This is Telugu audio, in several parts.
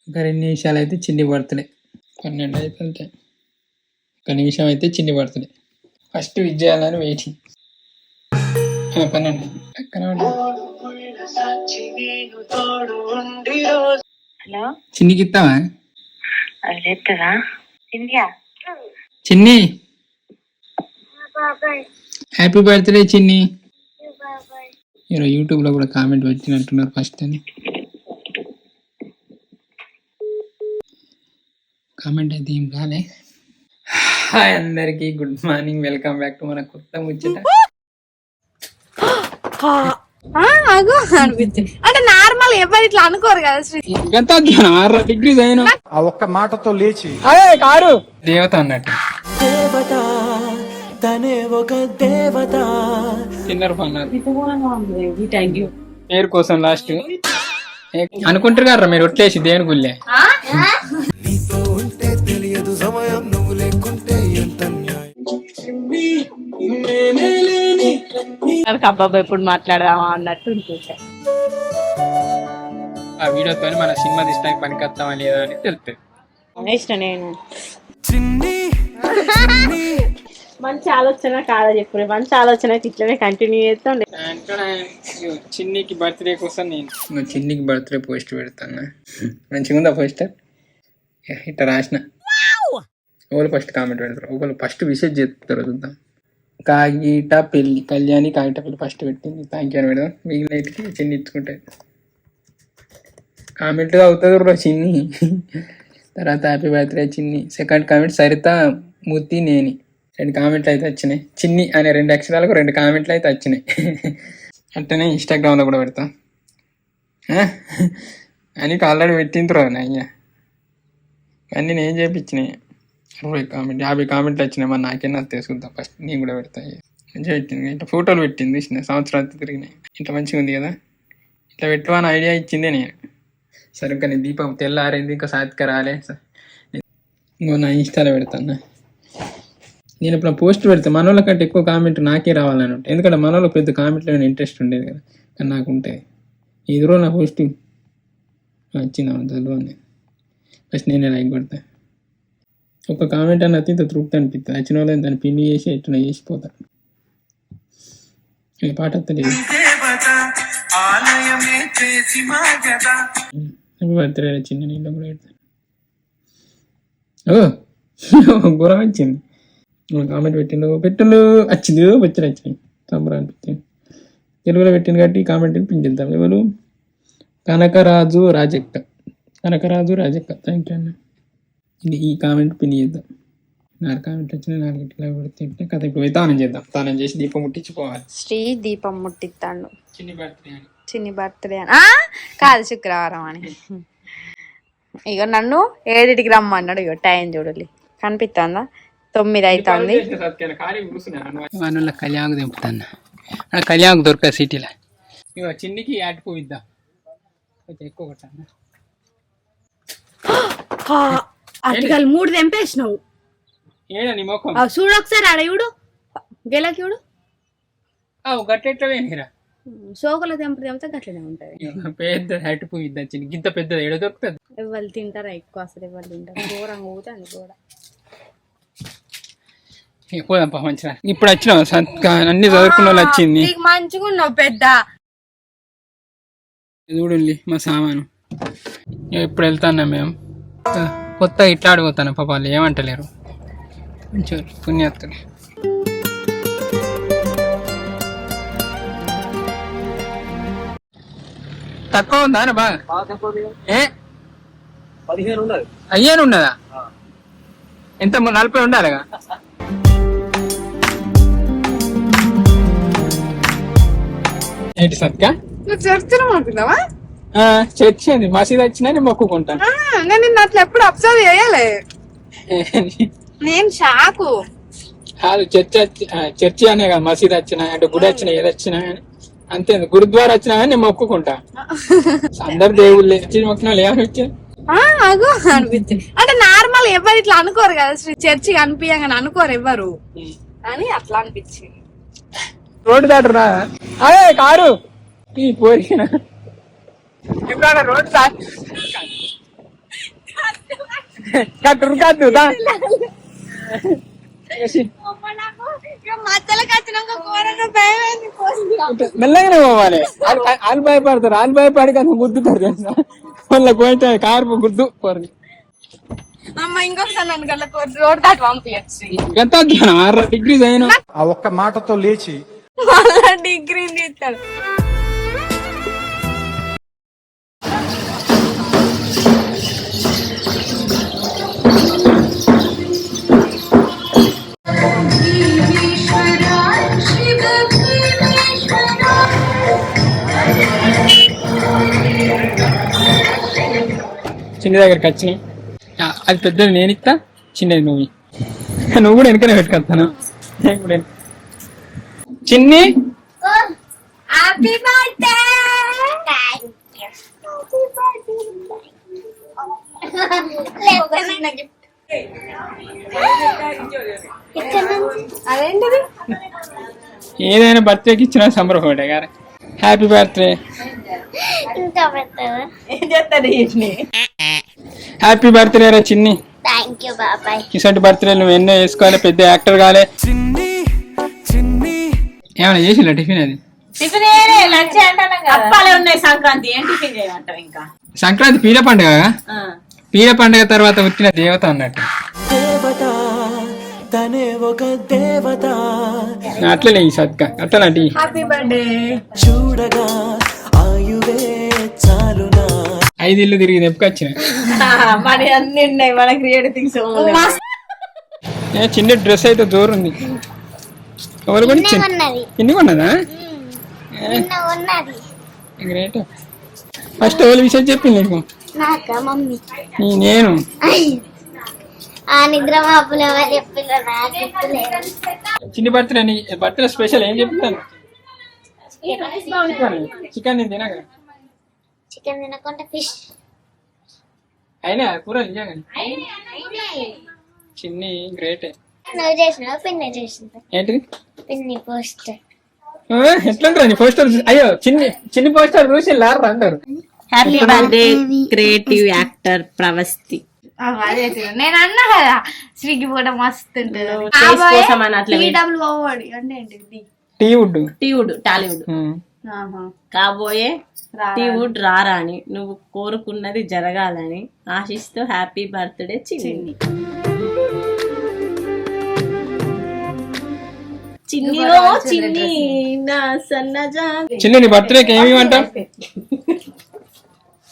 ఒక 2 నిమిషాలు అయితే చిన్ని బర్త్డే 12 అయిపోతే ఒక నిమిషం అయితే చిన్ని బర్త్డే ఫస్ట్ విజయాలని వెయిటింగ్ 12 ఎక్కడ హలో చిన్నికి ఇస్తావా చెప్తారా చిన్ని హ్యాపీ బర్త్డే చిన్ని ఈరోజు యూట్యూబ్ లో కూడా కామెంట్ పెట్టినట్టున్నారు ఫస్ట్ అని కామెంట్ అయితే ఏం కాలే హాయ్ అందరికి good morning welcome back to మన కొత్త ముచ్చట అనిపించింది అంటే నార్మల్ ఎవరు ఇట్లా అనుకోరు కదా ఎంత 6 డిగ్రీస్ అయినా ఆ ఒక్క మాటతో లేచి అదే కారు దేవత అన్నట్టు తిన్నరు పేరు కోసం లాస్ట్ అనుకుంటారు కదా మీరు ఒట్లేసి దేని గుళ్ళే అబ్బాబా ఎప్పుడు మాట్లాడదామా అన్నట్టు ఉంటుంది ఆ వీడియోతో మన సినిమా తీసడానికి పనికొస్తామా లేదా అని తెలుస్తుంది ఇష్టం నేను మంచి ఆలోచన కాదా చెప్పు మంచి ఆలోచన అయితే ఇట్లనే కంటిన్యూ చేస్తాం చిన్నికి బర్త్డే కోసం నేను చిన్నికి బర్త్డే పోస్ట్ పెడతాను మంచిగా ఉందా పోస్టర్ ఇట్లా రాసిన ఒకళ్ళు ఫస్ట్ కామెంట్ పెడతారు ఒకళ్ళు ఫస్ట్ విషెస్ చెప్తారు చూద్దాం కాగిట పెళ్ళి కళ్యాణి కాగిట పెళ్ళి ఫస్ట్ పెట్టింది థ్యాంక్ యూ అని పెడదాం మిగిలినటికి చిన్ని ఇచ్చుకుంటాయి కామెంట్గా అవుతుంది బ్రో చిన్ని తర్వాత హ్యాపీ బర్త్డే చిన్ని సెకండ్ కామెంట్ సరిత మూర్తి నేని 2 కామెంట్లు అయితే వచ్చినాయి చిన్ని అనే 2 అక్షరాలకు 2 కామెంట్లు అయితే వచ్చినాయి అట్టనే ఇన్స్టాగ్రామ్లో కూడా పెడతాం అని ఆల్రెడీ పెట్టిండ్రు అయ్యా అన్నీ నేను చేయించినాయి 50 కామెంట్లు వచ్చినాయి మరి నాకేనా తీసుకుందాం ఫస్ట్ నేను కూడా పెడతాయి మంచిగా పెట్టింది ఇట్లా ఫోటోలు పెట్టింది సంవత్సరాలు తిరిగినాయి ఇట్లా మంచిగా ఉంది కదా ఇట్లా పెట్టమని ఐడియా ఇచ్చిందే నేను సరే ఇంకా నేను దీపం తెల్లారింది ఇంకా సాతిక రాలే ఇంకో నా ఇన్స్టాలో పెడతాను నేను ఇప్పుడు పోస్ట్ పెడతాను మన వాళ్ళ కంటే ఎక్కువ కామెంట్ నాకే రావాలని ఉంటాయి ఎందుకంటే మన వాళ్ళకి పెద్ద కామెంట్లో ఇంట్రెస్ట్ ఉండేది కదా కానీ నాకు ఉంటాయి ఎదురో నా పోస్ట్ వచ్చింది చదువు ఫస్ట్ నేనే లైక్ కొడతా ఒక కామెంట్ అని అతి తృప్తి అనిపిస్తుంది వచ్చిన వాళ్ళని దాన్ని పిండి చేసి ఎట్లా చేసిపోతాను పాట వస్తలేదు బర్త్డే చిన్న నీళ్ళు కూడా పెడతాను ఘోరం వచ్చింది కామెంట్ పెట్టిండు పెట్టిండు వచ్చింది వచ్చాడు వచ్చినాయి సంబరం అనిపించింది తెలుగులో పెట్టింది కాబట్టి ఈ కామెంట్ పిండిద్దాం ఎవరు కనకరాజు రాజక్క థ్యాంక్ యూ అన్న ఇది ఈ కామెంట్ పిన్ చేద్దాం 4 కామెంట్ వచ్చినాయి 4 ఇట్లా పెడితే కథ ఇప్పుడు పోయి తానం చేద్దాం తానం చేసి దీపం ముట్టించిపోవాలి శ్రీ దీపం ముట్టిస్తాడు చిన్ని బర్త్డే అని కాదు శుక్రవారం అని ఇగో నన్ను 7కి రమ్మన్నాడు ఇగో టైం చూడాలి కనిపిస్తుందా 9 అవుతుంది వాళ్ళ కళ్యాణకు దింపుతాను కళ్యాణకు దొరకదు సిటీలో ఇగో చిన్నికి యాడ్ పోయిద్దాం కొంచెం ఎక్కువ కొట్టాను అటుకలు 3 తెంపేసినావు ఏడని మొక్కం చూడు ఒకసారి ఆడ చూడు గెలకి చూడు గట్టెట్లా వేనిరా సోకలో తెంపితే గట్లనే ఉంటది పెద్ద హ్యాట్ పోయిద్దా చిన్న గింత పెద్దది ఏడ దొరుకుతుంది ఎవరు తింటారా ఎక్కువ అసలు ఎవరు తింటారు ఘోరంగా ఊతుంది కూడా పోదాంపా మంచిగా ఇప్పుడు వచ్చినావు అన్ని చదువుకున్న వాళ్ళు వచ్చింది మంచిగా ఉన్నావు పెద్ద చూడండి మా సామాను ఇప్పుడు వెళ్తాన్నా మేము కొత్త ఇట్లా అడుగుతాను పాప వాళ్ళు ఏమంటలేరు మంచిగా పుణ్యాత్తులు తక్కువ ఉందా బాగా 15 ఉన్నదా ఎంత 40 ఉండాలిగా ఏంటి సత్కా నువ్వు చర్చలు అనుకున్నావా చర్చి అది మసీద్ వచ్చినా నేను మొక్కుకుంటాను నేను నిన్ను అట్లా ఎప్పుడు అబ్జర్వ్ చేయలే నేను షాకు కాదు చర్చి అనే కదా మసీద్ వచ్చినా అంటే గుడి వచ్చినా ఏది వచ్చినా అంతే గురుద్వారా వచ్చినా కానీ నేను మొక్కుకుంటా అందరు దేవుళ్ళు మొక్కిన వాళ్ళు ఏమని వచ్చారు అనిపించింది అంటే నార్మల్ ఎవరు ఇట్లా అనుకోరు కదా చర్చి కనిపించగానే అనుకోరు ఎవరు అని అట్లా అనిపించింది రోడ్డు దాటరా అదే కారు ఈ పోరిన రోడ్డు కట్టు కట్టు దా. మెల్లగానే పోవాలి. వాళ్ళు భయపడతారు, వాళ్ళు భయపడి కదా గుద్దుతారు తెలుసా. వాళ్ళ పోయితే కారు గుద్దు పోరు. అమ్మ ఇంకొకసారి నన్ను గల్ల రోడ్ దాటి పంపించచ్చు. ఎంత 6 డిగ్రీ అయినా ఆ ఒక్క మాటతో లేచి మళ్ళా డిగ్రీ తీస్తాడు. చిన్న దగ్గరికి వచ్చినాయి. అది పెద్దది నేను ఇస్తా, చిన్నది నువ్వు. నువ్వు కూడా వెనకనే పెట్టుకొస్తాను. చిన్ని హ్యాపీ బర్త్డే. అదేంటిది? ఏదైనా బర్త్డేకి ఇచ్చిన సంబరపడే గారు. Happy birthday. హ్యాపీ బర్త్డే రా చిన్ని. ఇసంటి బర్త్డే నువ్వు ఎన్నో వేసుకోవాలి, పెద్ద యాక్టర్ కాలే. ఏమైనా చేసిలా టిఫిన్? అది సంక్రాంతి ఏం టిఫిన్ చేయమంటావు? ఇంకా సంక్రాంతి పీల పండుగ. పీల పండుగ తర్వాత వచ్చిన దేవత అన్నట్టు. అట్లనే ఈ సత్క అట్లనంటి. Happy birthday. చూడగా ఆయువే చాలునా. 5 ఇల్లు తిరిగి తెప్పుకొచ్చిన. మరి అన్ని ఉన్నాయి మన క్రియేటివ్ థింగ్స్. చిన్న డ్రెస్ అయితే జోరుంది. ఎవరు కూడా ఎన్ని కొన్నదా? గ్రేట్. ఫస్ట్ ఎవరి విషయం చెప్పింది నీకు? నేను చిన్ని బర్త్డే. నీ బర్త్డే స్పెషల్ ఏం చెప్తాను? చికెన్ నేను తినగా. చికెన్ తినకుండా ఫిష్ అయినా కూర నిజంగా. చిన్ని గ్రేట్. నువ్వు చేసినావు, పిన్ని చేసింది. ఏంటిది? పిన్ని పోస్టర్. ఎట్లుంటారు పోస్టర్? అయ్యో చిన్ని పోస్టర్ చూసి లారు అంటారు. Happy birthday creative actor Pravasthi. నేను అన్నా కదా స్విగ్గీ కూడా మస్తు ఉంటుంది. టీవుడ్ టాలీవుడ్ కాబోయే టీవుడ్ రారాని నువ్వు కోరుకున్నది జరగాలని ఆశిస్తూ హ్యాపీ బర్త్డే చిన్ని. చిన్ని నా సన్నజా. చిన్ని నీ బర్త్డేకి ఏమి అంటావు?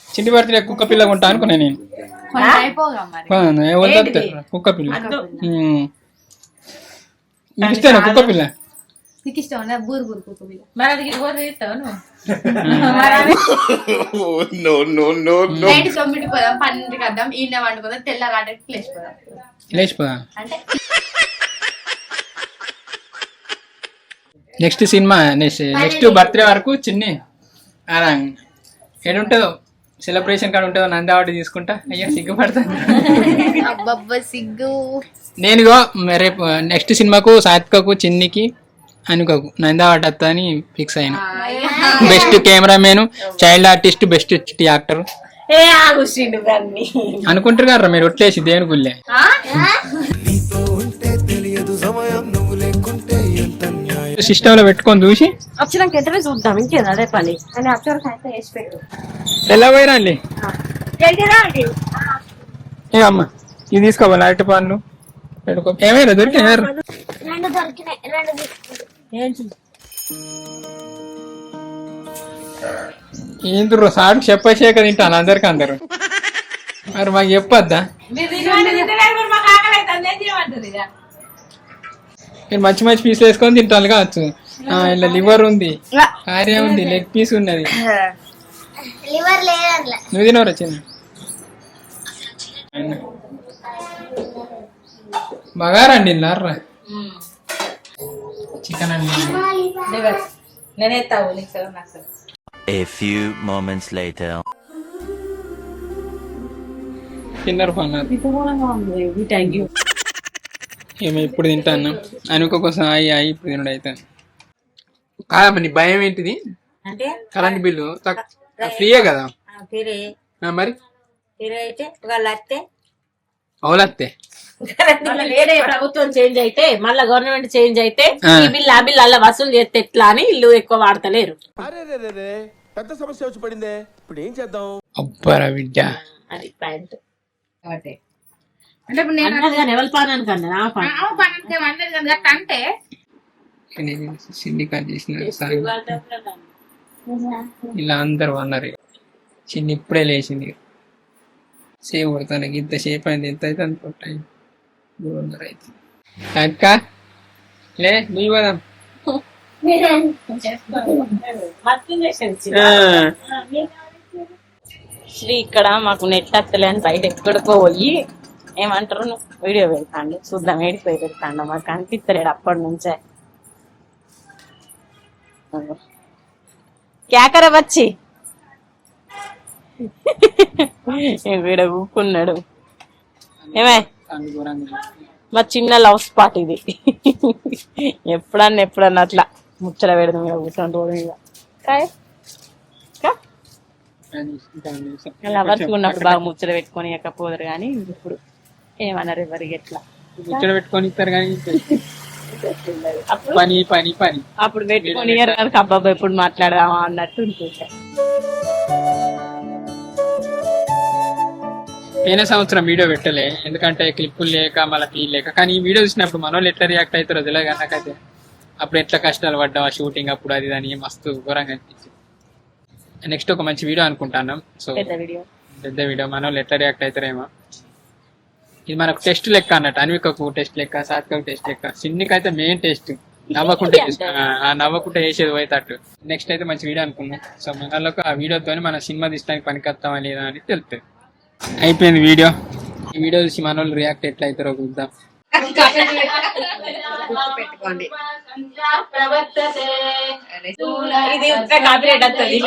చిన్ని బర్త్డే కుక్క పిల్ల కొంటా అనుకున్నా నేను. కుక్క పిల్ల ఇష్టేనా? కుక్క పిల్ల నీకు ఇష్టం? బూరు బూరు కుక్క పిల్ల. నైట్ 9 పోదాం, 12కి వద్దాం, ఈయన వండుకుందాం, తెల్లగాటకి లేచిపోదాం. అంటే నెక్స్ట్ సినిమా నెక్స్ట్ బర్త్డే వరకు చిన్ని ఏడుంటుందో సెలబ్రేషన్ కాడ ఉంటుందో నందావాటి తీసుకుంటా. అయ్యో సిగ్గుపడతాను. అబ్బబ్బా సిగ్గు. నేను రేపు నెక్స్ట్ సినిమాకు సాత్వికకు, చిన్నికి, అనుకకు నందావాటి వస్తా అని ఫిక్స్ అయినా. Best cameraman, child artist, best actor అనుకుంటారు కదా మీరు. ఒట్లేసి దేవుని గుళ్ళే. సిస్టమ్ లో పెట్టుకొని చూసి వచ్చినాక ఎంతనే చూద్దాం. ఇంకేదా అదే పని అని అచ్చవరకు అయితే వేసి పెట్టు. ఎలా పోయిరండి? అమ్మా ఇది తీసుకోవాలి. అరటి పండ్లు పెట్టుకో. ఏమైనా దొరికినాయి? ఏంద్రు సాడు చెప్పేసాక తింటాను అందరికి అందరు. మరి మాకు చెప్పొద్దా? మీరు మంచి మంచి పీసులు వేసుకొని తింటాను కావచ్చు. ఇలా లివర్ ఉంది, కార్య ఉంది, లెగ్ పీస్ ఉన్నది. నువ్వు తినవరా చిన్న? బగారండి లార్రా చికెన్ అండి. A few moments later. తిన్నారు అన్నారు. ఏమో ఇప్పుడు తింటాను. అనుకో కోసం అయ్యి ఇప్పుడు తినడు అయితే. కాదమ్మా నీ భయం ఏంటిది? కరెంట్ బిల్లు ఫ్రీయే కదా మరి? అవులత్తే మళ్ళీ వేరే ప్రభుత్వం చేంజ్ అయితే మళ్ళీ గవర్నమెంట్ చేంజ్ అయితే ఈ బిల్ ఆ బిల్ అలా వసూలు చేస్తే ఎట్లా అని ఇల్లు ఎక్కువ వాడతలేరు. పెద్ద సమస్య వచ్చి పడిందే, ఇప్పుడు ఏం చేద్దాం? అబ్బరా బిడ్డ అది పాయింట్. అంటే ఇప్పుడు నేను ఎవరి పానానికి అన్నా అంటే చిన్ని కట్ చేసిన ఇలా అందరు అన్నారు. చిన్ని ఇప్పుడే లేచింది. సేవ్ కొడతానికి ఇంత సేపు అయింది. ఎంత అయితే అంత టైం 200 అవుతుంది. అక్క లే నువ్వు పోదాం. శ్రీ ఇక్కడ మాకు నెట్ వస్తలే అని బయట ఎక్కడికో పోయి ఏమంటారు వీడియో పెడతాండు, చూద్దాం ఏడికి పోయి పెడతాండు. మాకు కనిపిస్తలేడు అప్పటి నుంచే. క్యాకర వచ్చి వీడ ఊకున్నాడు. ఏమే మా చిన్న లవ్ స్పాట్ ఇది. ఎప్పుడన్నా అట్లా ముచ్చట పెడదాం మీద కూర్చొని రోడ్డు మీద. లవర్స్ ఉన్నప్పుడు బాగా ముచ్చట పెట్టుకొని ఎక్కపోదరు కానీ ఇప్పుడు ఏమన్నారు ఎవరికి ఎట్లా ముచ్చట పెట్టుకొని ఇస్తారు కానీ పని పని పని అప్పుడు పెట్టుకొని అబ్బాబా ఎప్పుడు మాట్లాడదామా అన్నట్టు ఉంటుండే. పోయిన సంవత్సరం వీడియో పెట్టలే, ఎందుకంటే క్లిప్పులు లేక మళ్ళీ ఫీల్ లేక. కానీ ఈ వీడియో చూసినప్పుడు మన వాళ్ళు ఎట్లా రియాక్ట్ అవుతారో తెలియదు. నాకైతే అప్పుడు ఎట్లా కష్టాలు పడ్డాం ఆ షూటింగ్ అప్పుడు, అది దాని మస్తు ఘోరంగా అనిపించింది. నెక్స్ట్ ఒక మంచి వీడియో అనుకుంటున్నాం. సో పెద్ద వీడియో మన వాళ్ళు ఎట్లా రియాక్ట్ అవుతారేమో. ఇది మనకు టెస్ట్ లెక్క అన్నట్టు. అన్వికకు టెస్ట్ లెక్క, సాత్వికకు టెస్ట్ లెక్క, సిన్నికి అయితే మెయిన్ టెస్ట్. నవ్వకుంటే వేసేది పోయేటట్టు. నెక్స్ట్ అయితే మంచి వీడియో అనుకున్నాం. సో మన వాళ్ళకు ఆ వీడియోతో మన సినిమా తీయడానికి పనికొస్తామా లేదా అని తెలుస్తుంది. అయిపోయింది వీడియో. ఈ వీడియో చూసి మన వాళ్ళు రియాక్ట్ ఎట్లా అవుతారో చూద్దాం. పెట్టుకోండి. ఇది కాపీరైట్ వస్తుంది.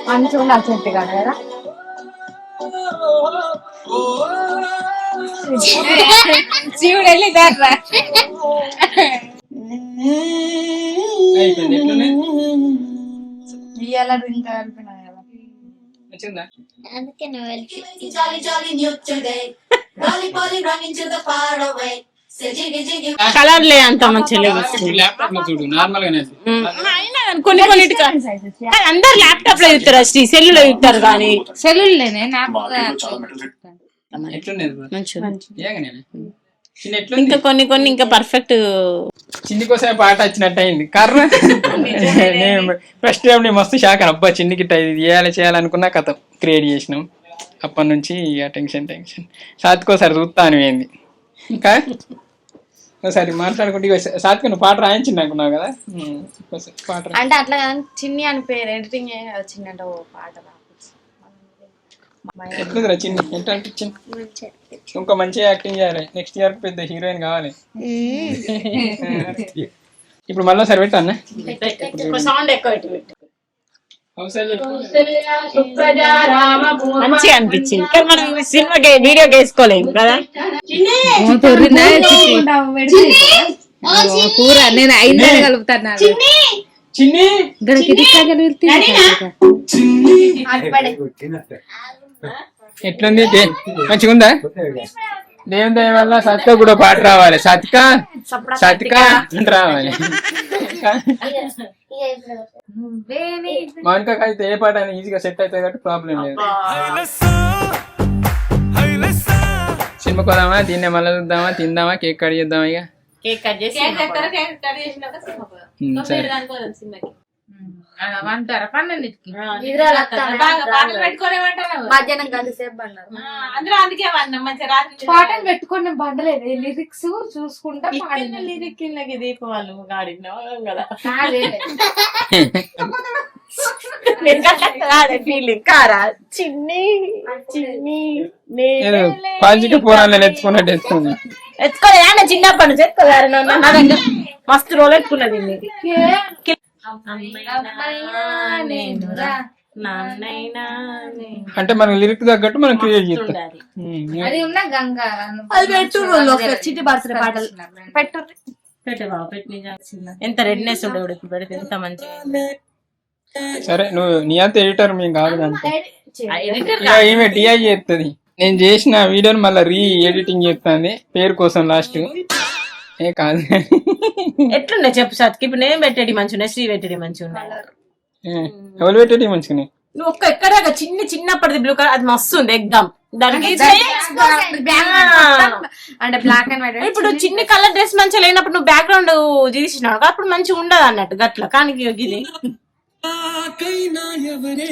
మంచిగా ఉండాలి చెట్టు కాదు కదా. శివుడు వెళ్ళి ఇయ్యాల ఇంకా కలిపినా కదా. అందుకే నువ్వు వెళ్ళి కలర్ లే అంత మంచిగా ల్యాప్టాప్ లో చూడు నార్మల్ గానే. కొన్ని అందరు ల్యాప్టాప్ లో చూస్తారు, శ్రీ సెల్ లో చూస్తారు. కానీ సెల్లులేనే నాకు ఇంకా కొన్ని ఇంకా పర్ఫెక్ట్. చిన్ని కోసం పాట వచ్చినట్టు అయింది. కారణం నేను ఫస్ట్ టైం నేను మస్తు షాక్ అని. అబ్బా చిన్నికి ఇది చేయాలనుకున్నా కథ క్రియేట్ చేసినాం. అప్పటి నుంచి టెన్షన్ సాత్కోసారి చూస్తా అని పోయింది. ఇంకా ఒకసారి మాట్లాడుకుంటే సాత్విక నువ్వు పాట రాయించింది అనుకున్నావు కదా. పాట అంటే అట్లా చిన్ని అని పేరు ఎడిటింగ్ వచ్చిందంటే ఓ పాట ఎట్లుందిరా చిన్ని? ఎట్లా అనిపించింది? ఇంకా మంచిగా యాక్టింగ్ చేయాలి. నెక్స్ట్ ఇయర్ పెద్ద హీరోయిన్ కావాలి. ఇప్పుడు మళ్ళీ సరి పెట్టా సౌండ్ ఎక్కువ మంచిగా అనిపించింది. మనం సినిమాకి వీడియోకి వేసుకోలేము కదా. కూర నేను 5 కలుపుతాను. ఎట్లుంది? మంచిగా ఉందా? దేవుని దయ వల్ల సత్క కూడా పాట రావాలి. సత్క అంటే రావాలి. మౌనికకి అయితే ఏ పాట అయినా ఈజీగా సెట్ అవుతుంది కాబట్టి ప్రాబ్లం లేదు. సినిమాకి పోదామా? దీన్నే మళ్ళీ చూద్దామా? తిందామా? కేక్ కట్ చేద్దామా? ఇక కేక్ కట్ చేసి అంటారా పన్నెండింటికి మధ్యాహ్నం గంట సేపు అన్నారు. అందులో అందుకే వన్నాం మంచిగా రాత్రి పాటలు పెట్టుకొని బండలేదు లిరిక్స్ చూసుకుంటా లిరిక్ ఇళ్ళకి దీపాలు గాడిన కదా ఫీలింగ్ కారా చిన్ని చిన్ని పాజిక పోరాలు ఎత్తుకున్నట్టు ఎత్తుకుంది. ఎత్తుకోలే చిన్నప్పటి నుంచి ఎత్తుకోలేరు నా దగ్గర మస్తు రోజులు ఎత్తుకున్నది అంటే మనం లిరిక్ తగ్గట్టు మనం క్రియేట్ చేస్తాం. అది ఉన్న గంగా అది పెట్టు చిట్టి బర్త్డే పాటలు పెట్టు ఎంత రెడ్నెస్ ఉండేవాడు ఇప్పుడు పెడితే ఎంత మంచిగా. సరే నువ్వు నీ అంత ఎడిటర్ మేము కాదు ఈమె డిఐ చేస్తుంది. నేను చేసిన వీడియోని మళ్ళీ ఎడిటింగ్ చేస్తుంది పేరు కోసం లాస్ట్ ఏ కాదు. ఎట్లుండే చెప్పు సాత్కి ఇప్పుడు నేను పెట్టేది మంచిగా శ్రీ పెట్టేది మంచిగా ఎవరు పెట్టేది మంచిగా నువ్వు ఒక్క ఎక్కడ చిన్నప్పటిది బ్లూ కలర్ అది మస్తు ఉంది ఎగ్దాం దానికి అంటే బ్లాక్ అండ్ వైట్. ఇప్పుడు చిన్న కలర్ డ్రెస్ మంచిగా లేనప్పుడు నువ్వు బ్యాక్గ్రౌండ్ తీసినావు అప్పుడు మంచిగా ఉండదు అన్నట్టు గట్ల కానీ ఇది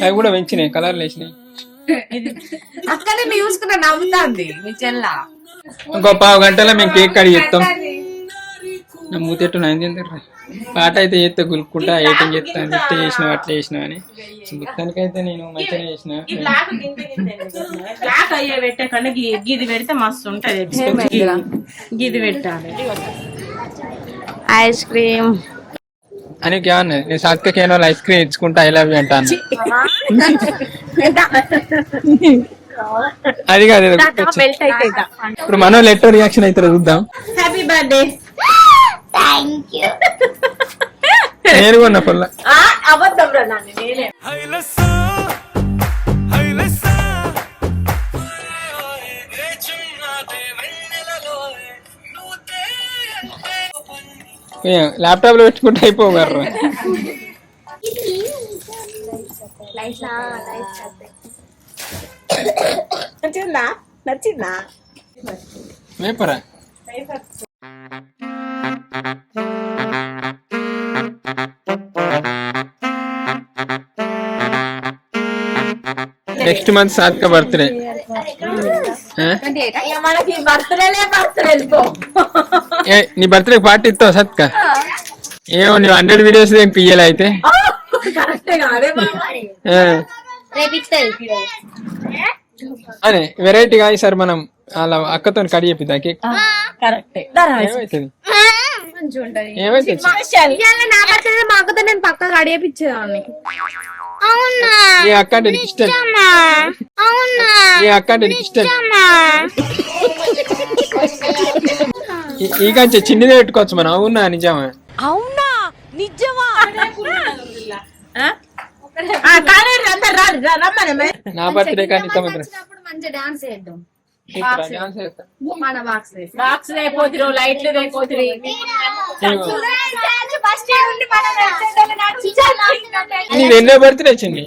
అవి కూడా పెంచినాయి కలర్లు వేసినాయి. అక్క నేను చూసుకున్నా నవ్వుతాంది మీ చెల్ల. ఇంకో పావు గంటలో మేము కేక్ కడిగి చెప్తాం. నా మూతెట్టు నైన్ తింటారు పాట అయితే చేస్తే గులుక్కుంటా ఎయిటింగ్ చెప్తాను ఇట్లా చేసినావు అట్లా చేసినావు అని. మొత్తానికైతే నేను మంచిగా చేసిన. బ్లాక్ అయ్యే పెట్టే కన్నా గిది పెడితే మస్తు ఉంటది. గిది పెట్టాలి ఐస్ క్రీమ్ అని అన్నది. నేను సాత్కకి ఏమో ఐస్ క్రీమ్ ఇచ్చుకుంటా ఐ లవ్ యూ అంటాను. అది కాదు ఇప్పుడు మనం లెటర్ రియాక్షన్ అయితే చూద్దాం. హ్యాపీ బర్త్డే నేను కొన్న పొల్ల అబద్ధం రా నాన్న నేనే. ల్యాప్టాప్ లో పెట్టుకుంటే అయిపోగారు. నచ్చిందా వేపరా నెక్స్ట్ మంత్ సాత్క బర్త్డే. మనకి బర్త్డే నీ బర్త్డే పార్టీ ఇస్తావు సత్క? ఏమో నువ్వు 100 వీడియోస్ పియ్యాలి అయితే అదే వెరైటీగా ఈసారి మనం అలా అక్కతో కడి చెప్పిద్దా కేక్. ఏమైతుంది ఏమైతుంది మా అక్కతో నేను పక్కకు రెడీ చేయించేదాన్ని. ఈ అక్క అంటే నీకు ఇష్టం. ఈ అక్క అంటే నీకు ఇష్టం. ఈ కంచె చిన్నదే పెట్టుకోవచ్చు మనం. అవునా నిజమా? అవునా నిజమా? నా బర్త్డే కానీ మంచిగా డాన్స్ చేద్దాం. బాక్స్ అయిపోతురు లైట్లు అయిపోతురు. నీది ఎన్నో బర్త్డే వచ్చింది?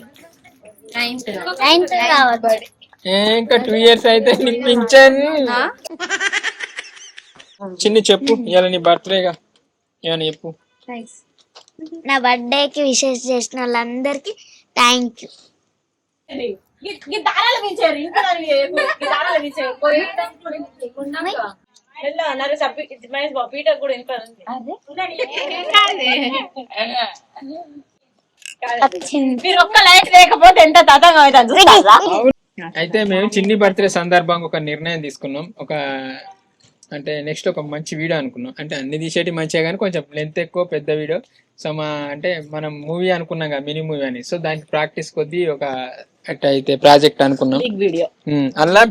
9th కావచ్చు. ఇంకా 2 years అయితే నీకు పింఛన్. చిన్ని చెప్పు ఇవాళ నీ బర్త్డేగా ఏమని చెప్పు. నా బర్త్డేకి విషెస్ చేసిన వాళ్ళందరికి థ్యాంక్ యూ. మీరు ఒక్క లైట్ లేకపోతే ఎంత తతంగా అవుతుంది. అయితే మేము చిన్ని బర్త్డే సందర్భంగా ఒక నిర్ణయం తీసుకున్నాం. అంటే నెక్స్ట్ ఒక మంచి వీడియో అనుకున్నాం. అంటే అన్ని తీసేటి మంచిగా కానీ కొంచెం లెంత్ ఎక్కువ పెద్ద వీడియో. సో అంటే మనం మూవీ అనుకున్నాం కదా మినీ మూవీ అని. సో దానికి ప్రాక్టీస్ కొద్దీ ఒక అయితే ప్రాజెక్ట్ అనుకున్నాం. అలా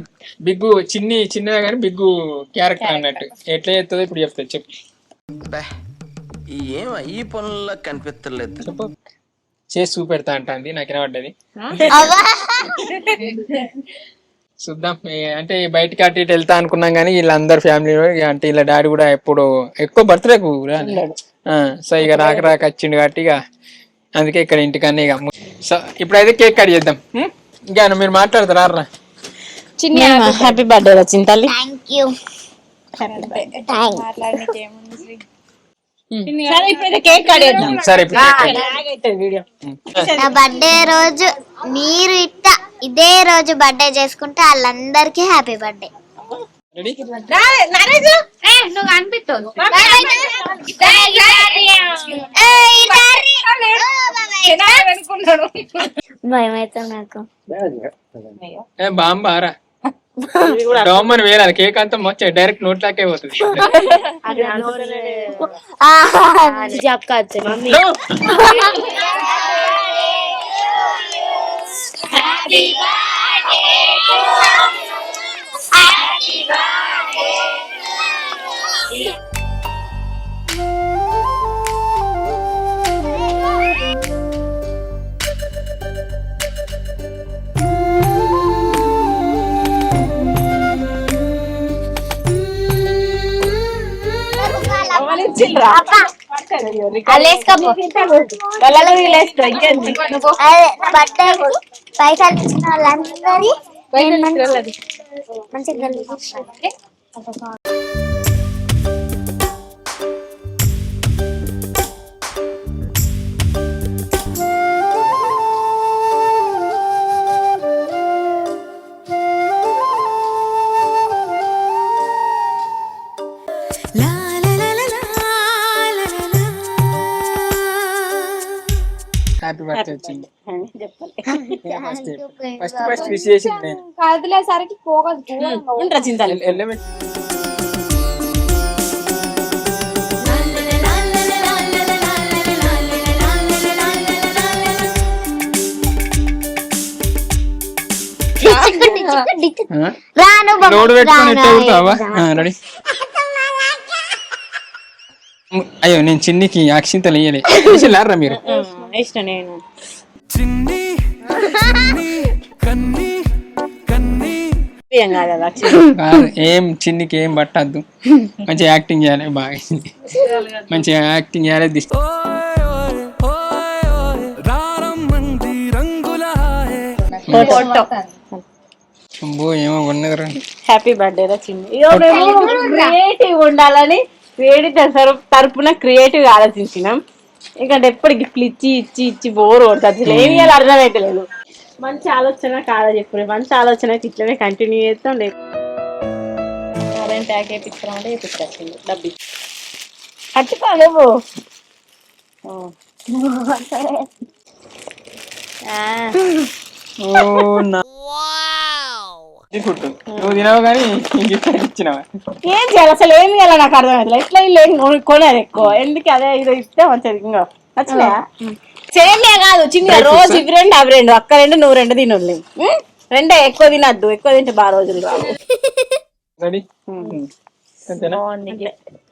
బిగ్గు చిన్నగా కానీ బిగ్గు క్యారెక్టర్ అన్నట్టు ఎట్లా చేస్తుందో ఇప్పుడు చెప్తా. చెప్పు ఈ పనుల్లో కనిపించలేదు. చెప్పు చేసి చూపెడతా అంటుంది నాకు వినబడ్డది. చూద్దాం. అంటే బయటకి అటు ఇటు వెళ్తా అనుకున్నాం కానీ వీళ్ళందరు ఫ్యామిలీ అంటే వీళ్ళ డాడీ కూడా ఎప్పుడు ఎక్కువ బర్త్డేకు సో ఇక రాక వచ్చిండు కాబట్టి ఇక అందుకే ఇక్కడ ఇంటికన్నా ఇక. సో ఇప్పుడైతే కేక్ కట్ చేద్దాం. ఇంకా మీరు మాట్లాడతారా రా? హ్యాపీ బర్త్డే రా చింతల్లి. Thank you. సరే ఇప్పుడైతే కేక్ కట్ చేద్దాం. సరే ఇప్పుడు లాగ్ అవుతుంది వీడియో. నా బర్త్డే రోజు మీరు ఇదే రోజు బర్త్డే చేసుకుంటే వాళ్ళందరికీ హ్యాపీ బర్త్డే. రెడీ నువ్వు కనిపిస్తావు భయం అవుతుంది నాకు. బాంబారా డోమని వేయాలి కేక్ అంతా మొత్తం డైరెక్ట్ నోట్లాకే పోతుంది. బర్త్డే పైసలు ఇచ్చిన వాళ్ళందరి మంచిగా హ్యాపీ బర్త్డే వచ్చింది. ఫస్ట్ విష్ చేసింది నేను. కదిలేసరికి పోగదు. చింతలు ఎల్లబెట్టి లోడ్ పెట్టుకొని ఎత్తావా? రెడీ. అయ్యో నేను చిన్నికి అక్షింతలు వేయలేరా మీరు? ఇష్టం నేను ఏం చిన్నికి ఏం పట్టద్దు, మంచిగా యాక్టింగ్ చేయాలి, బాగా మంచిగా యాక్టింగ్ చేయాలి. ఏమో ఉన్నది. హ్యాపీ బర్త్డే రా చిన్ని. క్రియేటివ్ ఉండాలని వేడి తరపున క్రియేటివ్ ఆలోచించినాం. ఎందుకంటే ఎప్పుడు గిఫ్ట్లు ఇచ్చి ఇచ్చి ఇచ్చి బోర్ కొడుతుంది. అసలు ఏమి చేయాలి అర్థమైతే లేదు. మంచి ఆలోచన కాదా చెప్పు, మంచి ఆలోచన అయితే ఇట్లనే కంటిన్యూ చేస్తాం. లేదు ట్యాగ్ వేయించడం అంటే వేయించాల్సింది. డబ్బి కట్టుకోలేవు. నువ్వు తినవు కానీ ఇచ్చినావా? ఏం చేయాలి అసలు, ఏం చేయాలి నాకు అర్థమైతే. ఎట్లా ఇల్లు కొనేది ఎక్కువ ఎందుకు, అదే ఇది ఇస్తే మంచిది. ఇంకా నచ్చలే సేమే కాదు చిన్న రోజు ఇవి రెండు అవి రెండు, అక్క రెండు నువ్వు రెండు తినోళ్ళు. రెండే ఎక్కువ తినద్దు, ఎక్కువ తింటే బాగా రోజులు రావు.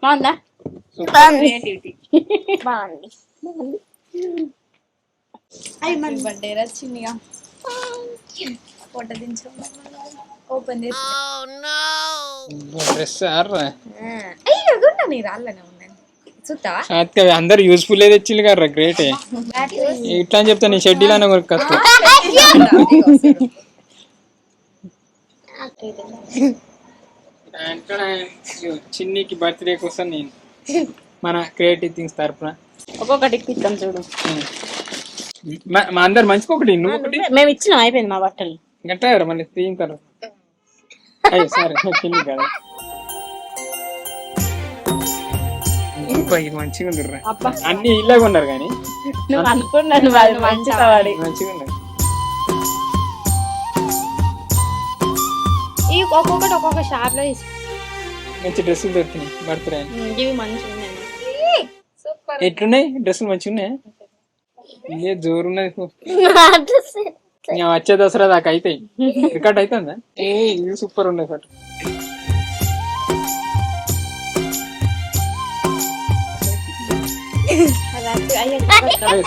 బాగుందా? బర్త్డే రా చిన్నగా ఫోటో దించు ఓపెన్ చేసి డ్రెస్ నీ రాళ్ళనే ఉందండి చూస్తావా? అందరు యూస్ఫుల్ తెచ్చిల్లు కదా, గ్రేట్. ఇట్లా అని చెప్తా నీ షెడ్యూల్ అన్న కొనుక్కొస్తా. చిన్నికి బర్త్డే కోసం నేను మన క్రియేటివ్ థింగ్స్ తరపున ఒక్కొక్కటి ఇప్పిస్తాం చూడు. మా అందరు మంచిగా ఒకటి, నువ్వు ఒకటి. మేము ఇచ్చినాం, అయిపోయింది మా బట్టలు. గట్రా మళ్ళీ తీయింటారు. అయ్యో సరే చిన్ని కదా, మంచిగా ఉంది. అన్ని ఇలాగ ఉన్నారు కానీ నువ్వు అనుకున్నాను మంచిగా మంచిగా ఉన్నారు. ఒక్కొక్కటి ఒక్కొక్క షాప్ లో మంచి డ్రెస్సులు దొరుకుతున్నాయి బర్త్డే. ఇవి మంచిగా ఉన్నాయి. ఎట్లున్నాయి డ్రెస్సులు? మంచిగా ఉన్నాయా? ఇదే జోరున్నది. వచ్చే దసరా దాకా అవుతాయి. రికార్డ్ అవుతుందా? ఇది సూపర్ ఉన్నాయి ఫోటో.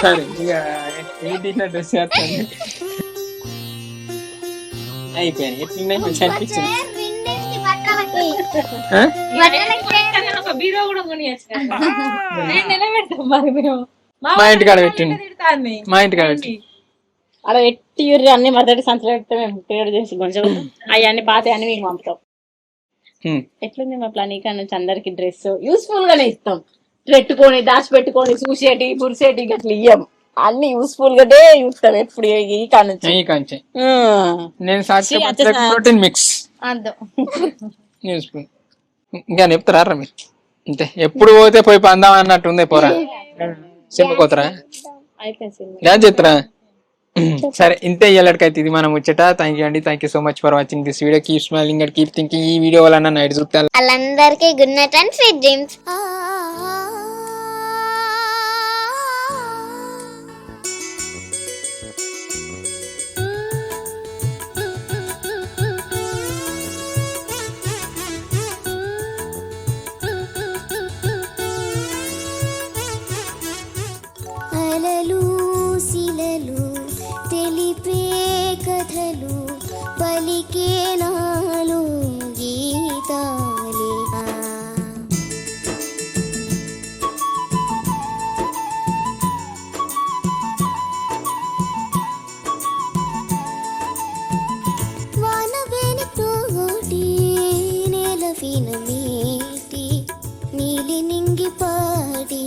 సరే ఇక ఏంటి డ్రెస్ చేస్తాను. అయిపోయాయి. ఎట్లున్నాయి? మంచిగా అనిపించింది. మా ఇంటికాడ పెట్టండి, మా ఇంటికాడ పెట్టి అలా ఎట్టి అన్ని మొదటి సంచులు పెడితే మేము క్రియేట్ చేసి కొంచెం అవన్నీ పాత అన్ని మీకు పంపుతాం. ఎట్లుంది మా ప్లాన్? ఇక్కడ నుంచి అందరికి డ్రెస్ యూస్ఫుల్ గానే ఇస్తాం. పెట్టుకొని దాచిపెట్టుకొని చూసేటి పురిసేటి గట్ల ఇయ్యం. అన్ని యూస్ఫుల్ గానే చూస్తాం ఎప్పుడు ఈ కానుంచి. ఈ కంచె నేను ప్రోటీన్ మిక్స్ యూస్ఫుల్. ఇంకా చెప్తారా రా మీరు? అంతే, ఎప్పుడు పోతే పోయి పందాం అన్నట్టు ఉంది. పోరా చెప్పపోతారా చెప్తారా? సరే, ఇంతే ఇయ్యాలకైతే ఇది మనం ముచ్చట. థ్యాంక్ యూ అండి, thank you so much for watching this video. Keep smiling and keep thinking. ఈ వీడియో వల్ల నైట్ చూస్తారు వాళ్ళందరికీ good night and sweet dreams. అలలు శిలలు తెలిపే కథలు పలికే నాలో గీతాలే. వానవేని తోటి నేల విన మేటి నీలి నింగి పాడి